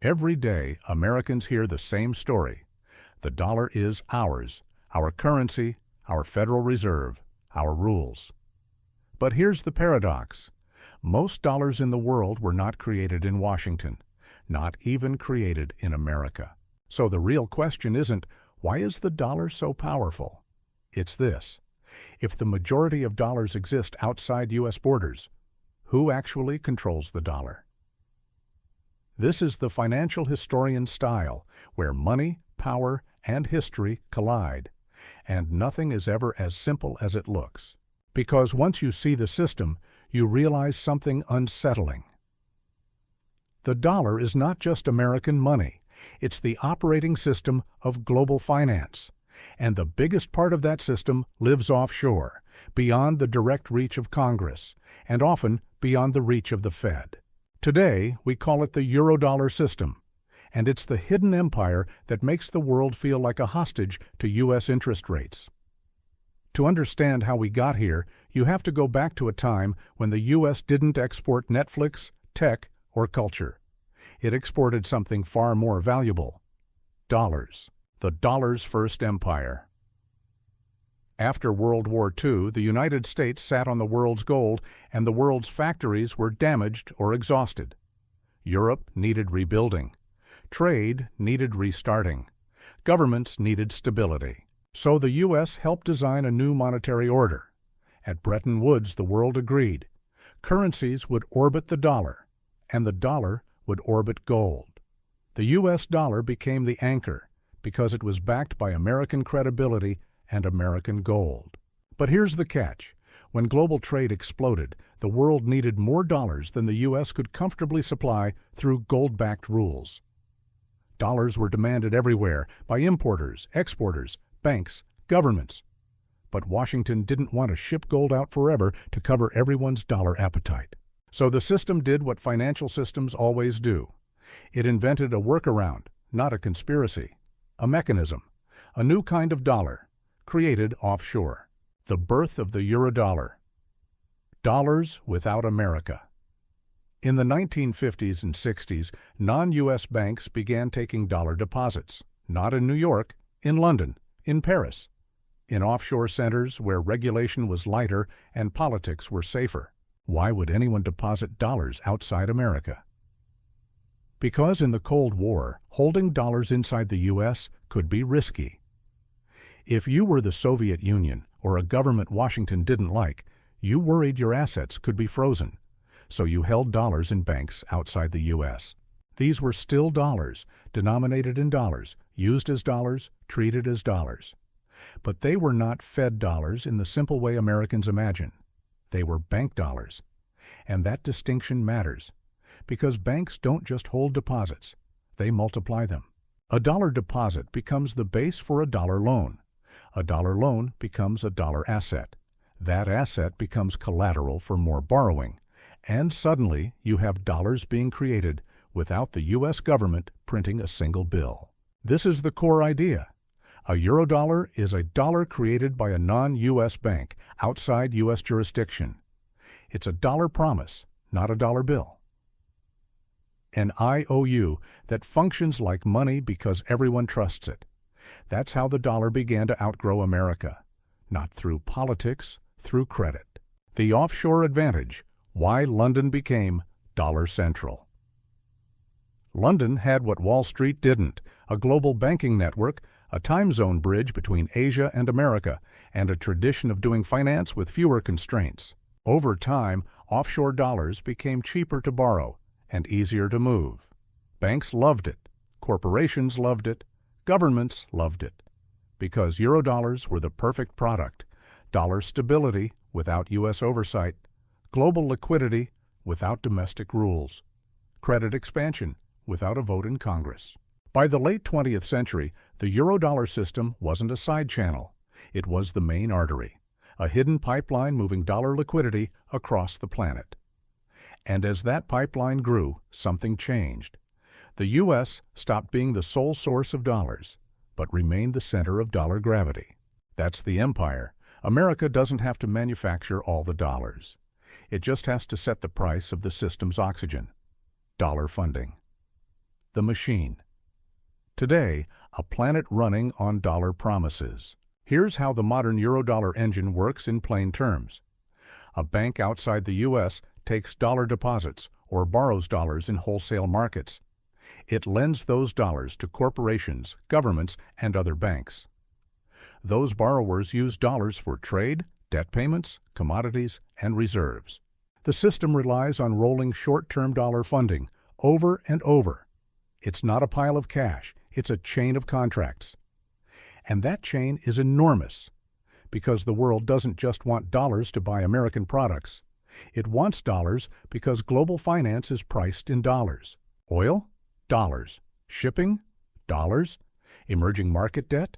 Every day, Americans hear the same story. The dollar is ours, our currency, our Federal Reserve, our rules. But here's the paradox. Most dollars in the world were not created in Washington, not even created in America. So the real question isn't, why is the dollar so powerful? It's this. If the majority of dollars exist outside U.S. borders, who actually controls the dollar? This is the financial historian style, where money, power, and history collide, and nothing is ever as simple as it looks. Because once you see the system, you realize something unsettling. The dollar is not just American money, it's the operating system of global finance. And the biggest part of that system lives offshore, beyond the direct reach of Congress, and often beyond the reach of the Fed. Today, we call it the Eurodollar system, and it's the hidden empire that makes the world feel like a hostage to U.S. interest rates. To understand how we got here, you have to go back to a time when the U.S. didn't export Netflix, tech, or culture. It exported something far more valuable: dollars. The dollar's first empire. After World War II, the United States sat on the world's gold, and the world's factories were damaged or exhausted. Europe needed rebuilding. Trade needed restarting. Governments needed stability. So the U.S. helped design a new monetary order. At Bretton Woods, the world agreed. Currencies would orbit the dollar, and the dollar would orbit gold. The U.S. dollar became the anchor, because it was backed by American credibility and American gold. But here's the catch. When global trade exploded, the world needed more dollars than the U.S. could comfortably supply through gold-backed rules. Dollars were demanded everywhere by importers, exporters, banks, governments. But Washington didn't want to ship gold out forever to cover everyone's dollar appetite. So the system did what financial systems always do. It invented a workaround, not a conspiracy. A mechanism, a new kind of dollar, created offshore. The birth of the Eurodollar. Dollars without America. In the 1950s and 60s, non-U.S. banks began taking dollar deposits, not in New York, in London, in Paris, in offshore centers where regulation was lighter and politics were safer. Why would anyone deposit dollars outside America? Because in the Cold War, holding dollars inside the U.S. could be risky. If you were the Soviet Union or a government Washington didn't like, you worried your assets could be frozen, so you held dollars in banks outside the U.S. These were still dollars, denominated in dollars, used as dollars, treated as dollars. But they were not Fed dollars in the simple way Americans imagine. They were bank dollars. And that distinction matters, because banks don't just hold deposits, they multiply them. A dollar deposit becomes the base for a dollar loan. A dollar loan becomes a dollar asset. That asset becomes collateral for more borrowing. And suddenly, you have dollars being created without the U.S. government printing a single bill. This is the core idea. A Eurodollar is a dollar created by a non-U.S. bank outside U.S. jurisdiction. It's a dollar promise, not a dollar bill. An IOU that functions like money because everyone trusts it. That's how the dollar began to outgrow America. Not through politics, through credit. The offshore advantage. Why London became Dollar Central. London had what Wall Street didn't: a global banking network, a time zone bridge between Asia and America, and a tradition of doing finance with fewer constraints. Over time, offshore dollars became cheaper to borrow and easier to move. Banks loved it, corporations loved it, governments loved it, because Eurodollars were the perfect product: dollar stability without U.S. oversight, global liquidity without domestic rules, credit expansion without a vote in Congress. By the late 20th century, the Eurodollar system wasn't a side channel. It was the main artery, a hidden pipeline moving dollar liquidity across the planet. And as that pipeline grew, something changed. The U.S. stopped being the sole source of dollars, but remained the center of dollar gravity. That's the empire. America doesn't have to manufacture all the dollars. It just has to set the price of the system's oxygen: dollar funding. the machine. Today, a planet running on dollar promises. Here's how the modern Eurodollar engine works in plain terms. A bank outside the U.S. takes dollar deposits or borrows dollars in wholesale markets. It lends those dollars to corporations, governments, and other banks. Those borrowers use dollars for trade, debt payments, commodities, and reserves. The system relies on rolling short-term dollar funding over and over. It's not a pile of cash, it's a chain of contracts. And that chain is enormous, because the world doesn't just want dollars to buy American products. It wants dollars because global finance is priced in dollars. Oil? Dollars. Shipping? Dollars. Emerging market debt?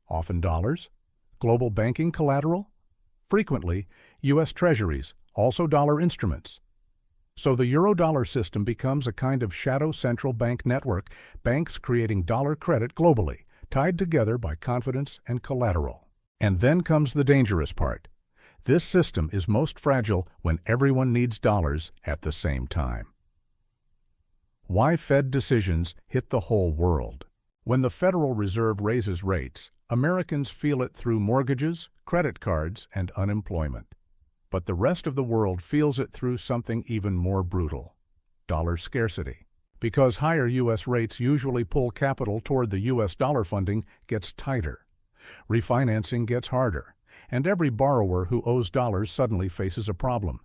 Often dollars. Global banking collateral? Frequently, U.S. Treasuries, also dollar instruments. So the Eurodollar system becomes a kind of shadow central bank network, banks creating dollar credit globally, tied together by confidence and collateral. And then comes the dangerous part. This system is most fragile when everyone needs dollars at the same time. Why Fed decisions hit the whole world. When the Federal Reserve raises rates, Americans feel it through mortgages, credit cards, and unemployment. But the rest of the world feels it through something even more brutal: dollar scarcity. Because higher U.S. rates usually pull capital toward the U.S. dollar, funding gets tighter. Refinancing gets harder, and every borrower who owes dollars suddenly faces a problem.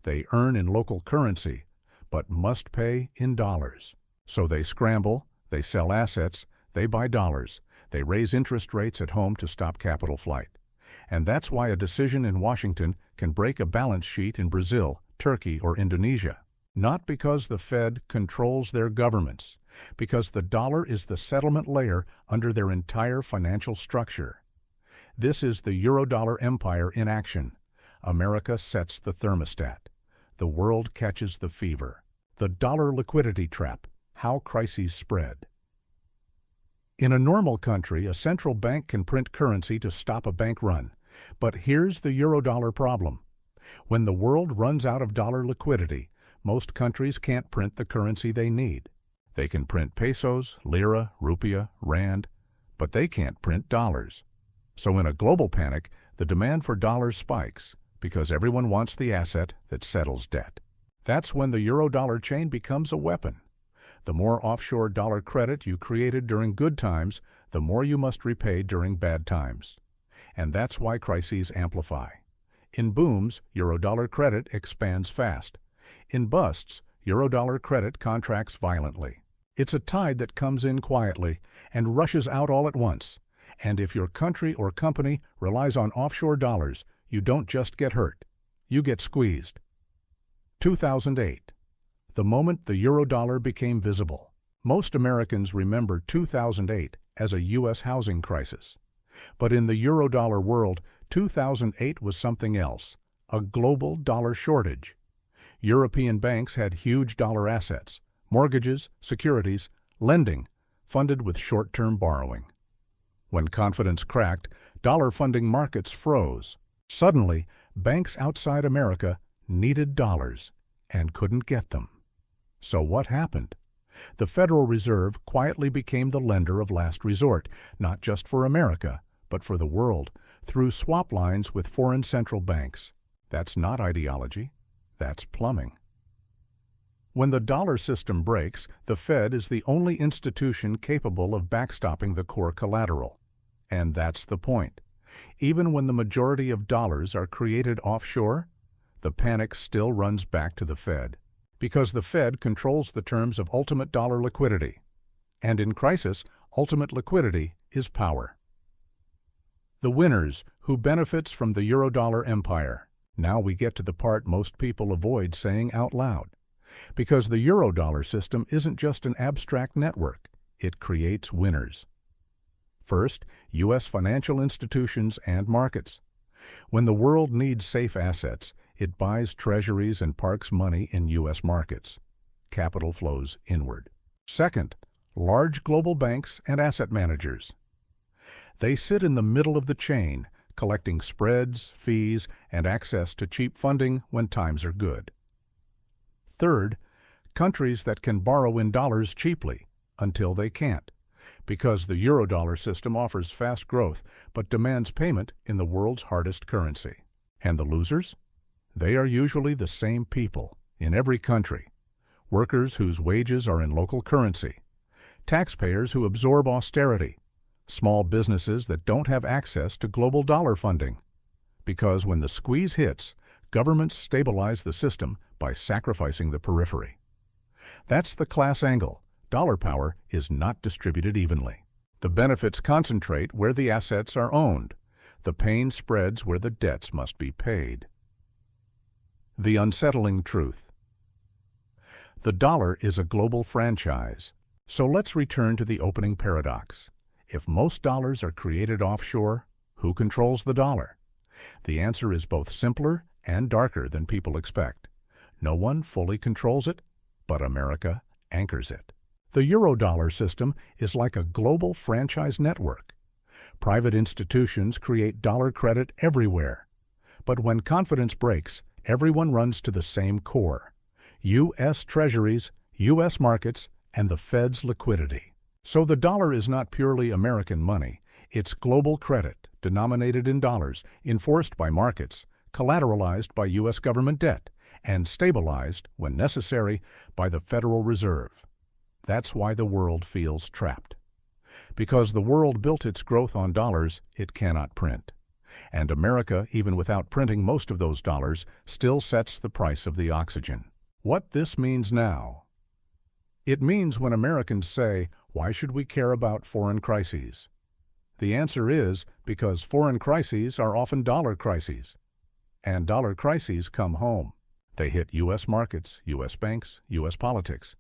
They earn in local currency, but must pay in dollars. So they scramble, they sell assets, they buy dollars, they raise interest rates at home to stop capital flight. And that's why a decision in Washington can break a balance sheet in Brazil, Turkey, or Indonesia. Not because the Fed controls their governments, because the dollar is the settlement layer under their entire financial structure. This is the Eurodollar Empire in action. America sets the thermostat. The world catches the fever. The dollar liquidity trap: how crises spread. In a normal country, a central bank can print currency to stop a bank run. But here's the Eurodollar problem. When the world runs out of dollar liquidity, most countries can't print the currency they need. They can print pesos, lira, rupiah, rand, but they can't print dollars. So in a global panic, the demand for dollars spikes because everyone wants the asset that settles debt. That's when the Eurodollar chain becomes a weapon. The more offshore dollar credit you created during good times, the more you must repay during bad times. And that's why crises amplify. In booms, Eurodollar credit expands fast. In busts, Eurodollar credit contracts violently. It's a tide that comes in quietly and rushes out all at once. And if your country or company relies on offshore dollars, you don't just get hurt, you get squeezed. 2008. The moment the Eurodollar became visible. Most Americans remember 2008 as a U.S. housing crisis. But in the Eurodollar world, 2008 was something else: a global dollar shortage. European banks had huge dollar assets, mortgages, securities, lending, funded with short-term borrowing. When confidence cracked, dollar funding markets froze. Suddenly, banks outside America needed dollars and couldn't get them. So what happened? The Federal Reserve quietly became the lender of last resort, not just for America, but for the world, through swap lines with foreign central banks. That's not ideology. That's plumbing. When the dollar system breaks, the Fed is the only institution capable of backstopping the core collateral. And that's the point. Even when the majority of dollars are created offshore, the panic still runs back to the Fed, because the Fed controls the terms of ultimate dollar liquidity. And in crisis, ultimate liquidity is power. The winners, who benefits from the Eurodollar empire. Now we get to the part most people avoid saying out loud. Because the Eurodollar system isn't just an abstract network, it creates winners. First, U.S. financial institutions and markets. When the world needs safe assets, it buys treasuries and parks money in U.S. markets. Capital flows inward. Second, large global banks and asset managers. They sit in the middle of the chain, collecting spreads, fees, and access to cheap funding when times are good. Third, countries that can borrow in dollars cheaply, until they can't, because the Eurodollar system offers fast growth but demands payment in the world's hardest currency. And the losers? They are usually the same people in every country. Workers whose wages are in local currency, taxpayers who absorb austerity, small businesses that don't have access to global dollar funding. Because when the squeeze hits, governments stabilize the system by sacrificing the periphery. That's the class angle. Dollar power is not distributed evenly. The benefits concentrate where the assets are owned. The pain spreads where the debts must be paid. The unsettling truth. The dollar is a global franchise. So let's return to the opening paradox. If most dollars are created offshore, who controls the dollar? The answer is both simpler and darker than people expect. No one fully controls it, but America anchors it. The Eurodollar system is like a global franchise network. Private institutions create dollar credit everywhere. But when confidence breaks, everyone runs to the same core: U.S. Treasuries, U.S. markets, and the Fed's liquidity. So the dollar is not purely American money. It's global credit, denominated in dollars, enforced by markets, collateralized by U.S. government debt, and stabilized, when necessary, by the Federal Reserve. That's why the world feels trapped. Because the world built its growth on dollars, it cannot print. And America, even without printing most of those dollars, still sets the price of the oxygen. What this means now? It means when Americans say, why should we care about foreign crises? The answer is because foreign crises are often dollar crises. And dollar crises come home. They hit U.S. markets, U.S. banks, U.S. politics.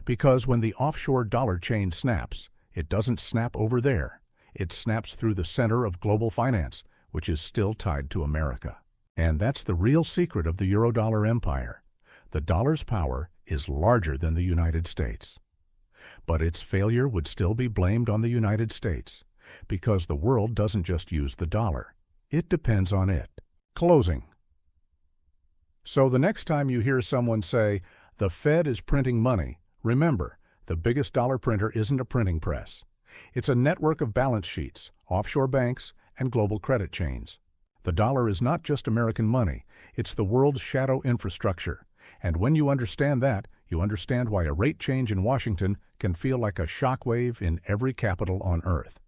Because when the offshore dollar chain snaps, it doesn't snap over there. It snaps through the center of global finance, which is still tied to America. And that's the real secret of the Eurodollar Empire. The dollar's power is larger than the United States. But its failure would still be blamed on the United States, because the world doesn't just use the dollar. It depends on it. Closing. So the next time you hear someone say, the Fed is printing money, remember, the biggest dollar printer isn't a printing press. It's a network of balance sheets, offshore banks, and global credit chains. The dollar is not just American money, it's the world's shadow infrastructure. And when you understand that, you understand why a rate change in Washington can feel like a shockwave in every capital on Earth.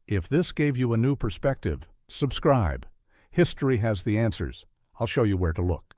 If this gave you a new perspective, subscribe. History has the answers. I'll show you where to look.